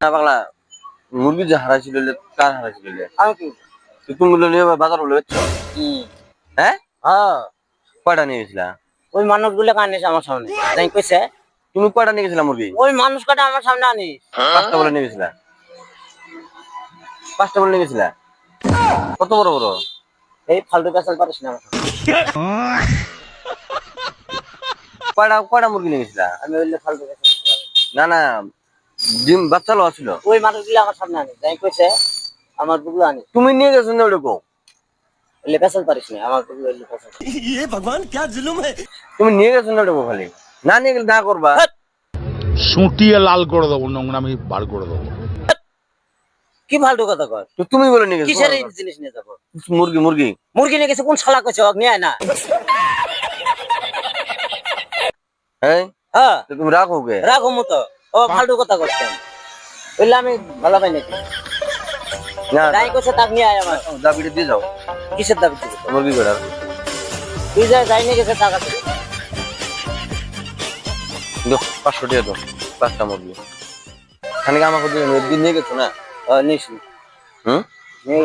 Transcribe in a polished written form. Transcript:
না পাগলা মুরগি যে হারাইছিল কার হারাইছিল আমি কি তুমি নিয়ে বাজার বলে হ্যাঁ হ্যাঁ কয়টা নিয়ে গেছিলা ওই মানুষগুলো আনিস আমার সামনে তাই কইছে তুমি কয়টা নিয়ে গেছিলা মুরগি ওই মানুষ কটা আমার সামনে আনিস পাঁচটা বলে নিয়ে গেছিলা পাঁচটা বলে নিয়ে গেছিলা কত বড় বড় এই ফালতু পেছাল পারিস না আমার কয়টা কয়টা মুরগি নিয়ে গেছিলা আমি ওইলে ফালতু পেছাল না না ডিম বাচ্চা লো ছিল ওই মানুষগুলো আমার সামনে আনিস তাই কইছে আমার বুগলো আনিস তুমি নিয়ে গেছো না ওরকম ওইলে পেছাল পারিস না আমার বুগলো ওইলে পেছাল ये भगवान क्या जुल्म है তুমি নিয়ে গেছো না ওরকম খালি না নিয়ে গেলে না করবা সুটিয়ে লাল করে দেবো নোংরামি বার করে দেবো কি ফালতু কথা কর তো তুমি বলে নিয়ে গেছো কিসের এই জিনিস নিয়ে যাবো মুরগি মুরগি মুরগি নিয়ে গেছে কোন শালা কইছে ওক নিয়ে আয় না হ্যাঁ হ্যাঁ তো তুমি রাখো গে রাখো মতো ও ফালতু কথা করছেন বললে আমি ভালো পাই নাকি না তাই কইছে তাক নিয়ে আয় আমার দাবিটা দিয়ে যাও কিসের দাবি দিবি মুরগি করার তুই যাই নিয়ে গেছে টাকা দে। দো 500 টাকা দাও পাঁচটা মুরগি খানিক আমাকে দিয়ে নিয়ে গেছো না নিস হুম নেই